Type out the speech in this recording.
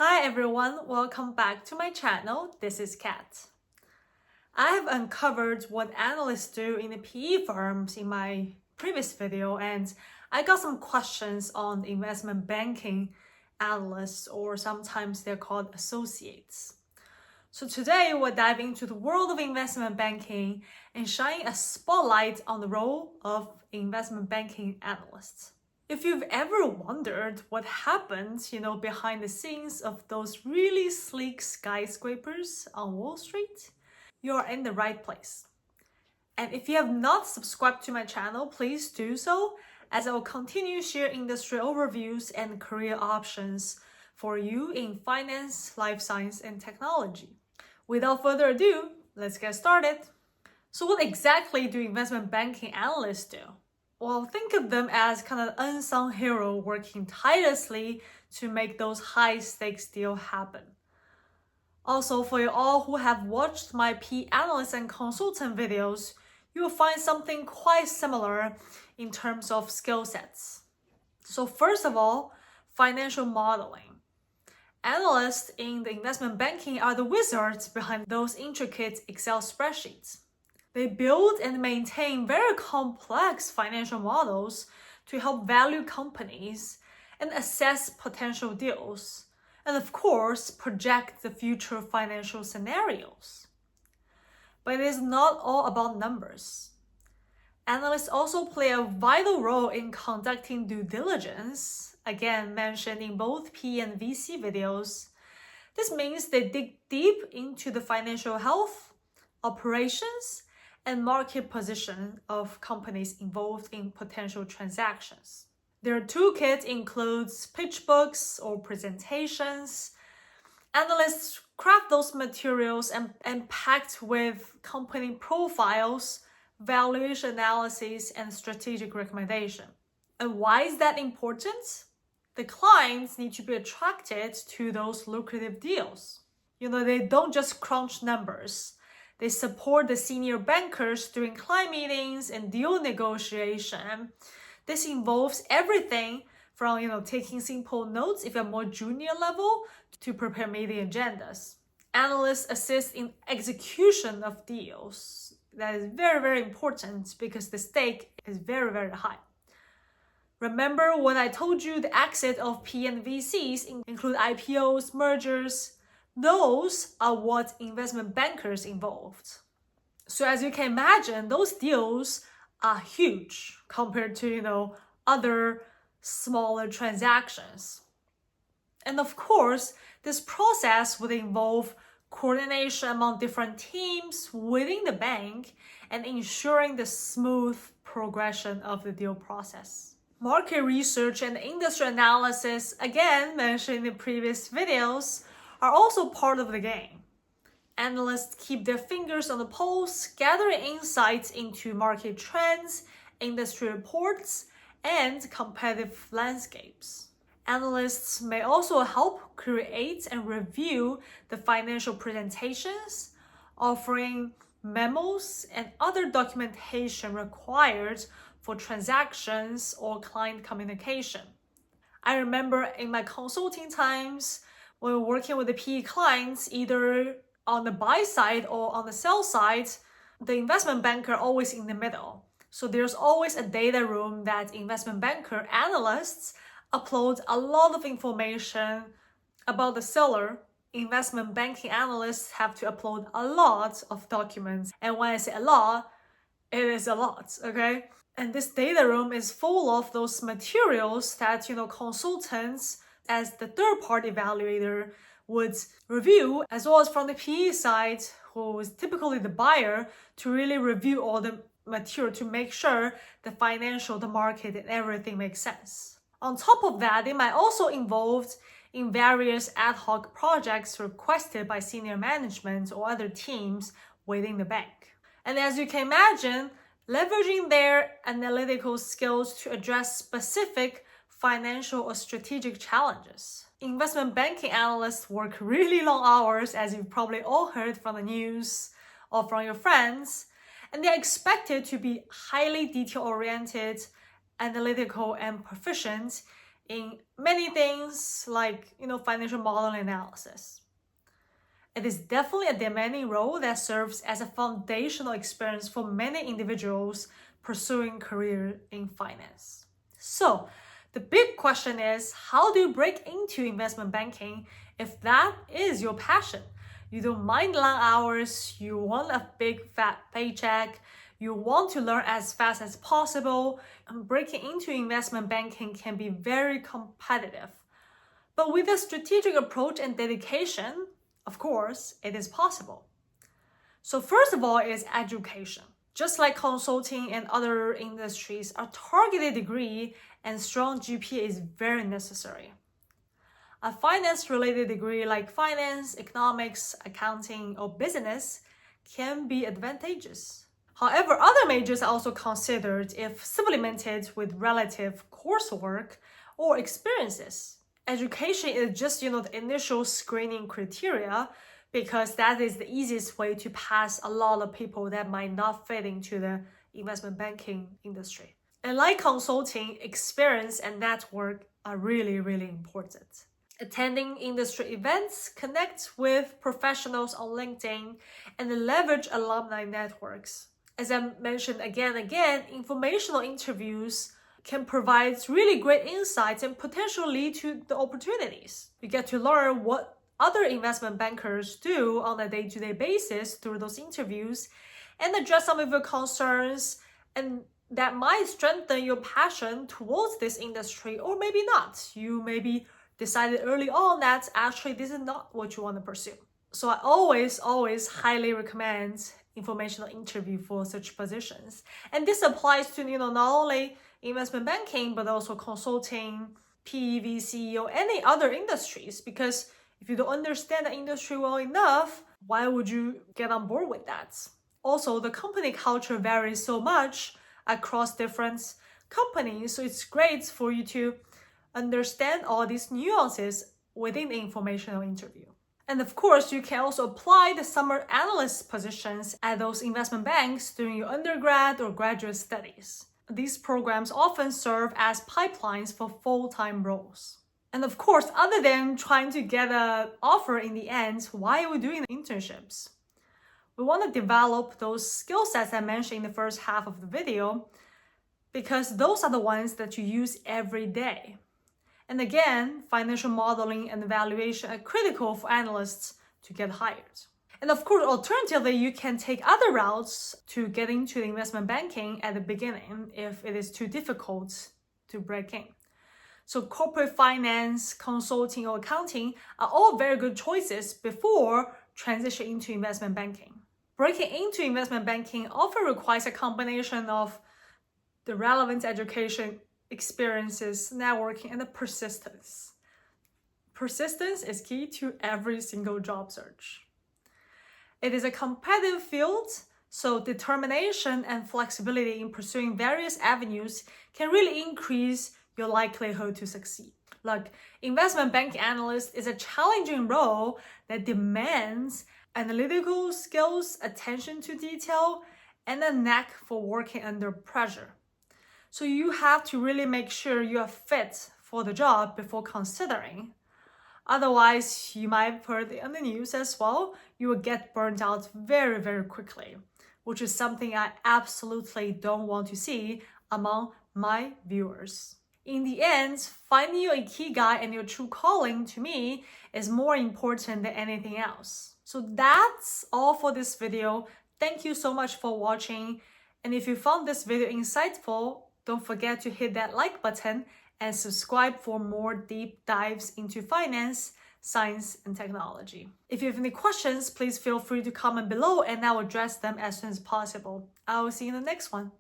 Hi everyone, welcome back to my channel. This is Kat. I have uncovered what analysts do in the PE firms in my previous video, and I got some questions on investment banking analysts, or sometimes they're called associates. So today we're diving into the world of investment banking and shining a spotlight on the role of investment banking analysts. If you've ever wondered what happens, behind the scenes of those really sleek skyscrapers on Wall Street, you're in the right place. And if you have not subscribed to my channel, please do so, as I will continue share industry overviews and career options for you in finance, life science, and technology. Without further ado, let's get started. So what exactly do investment banking analysts do? Well, think of them as kind of unsung hero working tirelessly to make those high-stakes deals happen. Also, for you all who have watched my PE analyst and consultant videos, you will find something quite similar in terms of skill sets. So first of all, financial modeling. Analysts in the investment banking are the wizards behind those intricate Excel spreadsheets. They build and maintain very complex financial models to help value companies and assess potential deals, and of course, project the future financial scenarios. But it is not all about numbers. Analysts also play a vital role in conducting due diligence, again mentioned in both PE and VC videos. This means they dig deep into the financial health, operations, and market position of companies involved in potential transactions. Their toolkit includes pitch books or presentations. Analysts craft those materials and packed with company profiles, valuation analysis, and strategic recommendation. And why is that important? The clients need to be attracted to those lucrative deals. They don't just crunch numbers. They support the senior bankers during client meetings and deal negotiation. This involves everything from, taking simple notes if you're more junior level to prepare meeting agendas. Analysts assist in execution of deals. That is very, very important because the stake is very, very high. Remember when I told you the exit of PE and VCs include IPOs, mergers? Those are what investment bankers involved. So as you can imagine, those deals are huge compared to, other smaller transactions. And of course, this process would involve coordination among different teams within the bank and ensuring the smooth progression of the deal process. Market research and industry analysis, again mentioned in the previous videos, are also part of the game. Analysts keep their fingers on the pulse, gathering insights into market trends, industry reports, and competitive landscapes. Analysts may also help create and review the financial presentations, offering memos and other documentation required for transactions or client communication. I remember in my consulting times, when we're working with the PE clients, either on the buy side or on the sell side, the investment banker always in the middle. So there's always a data room that investment banker analysts upload a lot of information about the seller. Investment banking analysts have to upload a lot of documents. And when I say a lot, it is a lot, okay? And this data room is full of those materials that, consultants as the third-party evaluator would review, as well as from the PE side, who is typically the buyer, to really review all the material to make sure the financial, the market, and everything makes sense. On top of that, they might also involved in various ad hoc projects requested by senior management or other teams within the bank. And as you can imagine, leveraging their analytical skills to address specific financial or strategic challenges. Investment banking analysts work really long hours, as you've probably all heard from the news or from your friends, and they're expected to be highly detail-oriented, analytical, and proficient in many things like, financial modeling analysis. It is definitely a demanding role that serves as a foundational experience for many individuals pursuing career in finance. So, the big question is, how do you break into investment banking if that is your passion? You don't mind long hours, you want a big fat paycheck, you want to learn as fast as possible, and breaking into investment banking can be very competitive. But with a strategic approach and dedication, of course, it is possible. So first of all is education. Just like consulting and other industries, a targeted degree and strong GPA is very necessary. A finance-related degree like finance, economics, accounting, or business can be advantageous. However, other majors are also considered if supplemented with relative coursework or experiences. Education is just, the initial screening criteria, because that is the easiest way to pass a lot of people that might not fit into the investment banking industry. And like consulting, experience and network are really, really important. Attending industry events, connect with professionals on LinkedIn, and leverage alumni networks. As I mentioned again and again, informational interviews can provide really great insights and potentially lead to the opportunities. You get to learn what other investment bankers do on a day-to-day basis through those interviews and address some of your concerns, and that might strengthen your passion towards this industry, or maybe not. You maybe decided early on that actually this is not what you want to pursue. So I always highly recommend informational interview for such positions. And this applies to, not only investment banking, but also consulting, PE, VC, or any other industries, because if you don't understand the industry well enough, why would you get on board with that? Also, the company culture varies so much across different companies, so it's great for you to understand all these nuances within the informational interview. And of course, you can also apply the summer analyst positions at those investment banks during your undergrad or graduate studies. These programs often serve as pipelines for full-time roles. And of course, other than trying to get an offer in the end, why are we doing the internships? We want to develop those skill sets I mentioned in the first half of the video, because those are the ones that you use every day. And again, financial modeling and evaluation are critical for analysts to get hired. And of course, alternatively, you can take other routes to get into the investment banking at the beginning if it is too difficult to break in. So corporate finance, consulting, or accounting are all very good choices before transitioning into investment banking. Breaking into investment banking often requires a combination of the relevant education, experiences, networking, and the persistence. Persistence is key to every single job search. It is a competitive field, so determination and flexibility in pursuing various avenues can really increase your likelihood to succeed. Like, investment bank analyst is a challenging role that demands analytical skills, attention to detail, and a knack for working under pressure. So you have to really make sure you are fit for the job before considering. Otherwise, you might have heard on the news as well, you will get burned out very, very quickly, which is something I absolutely don't want to see among my viewers. In the end, finding your ikigai and your true calling, to me, is more important than anything else. So that's all for this video. Thank you so much for watching. And if you found this video insightful, don't forget to hit that like button and subscribe for more deep dives into finance, science, and technology. If you have any questions, please feel free to comment below and I'll address them as soon as possible. I will see you in the next one.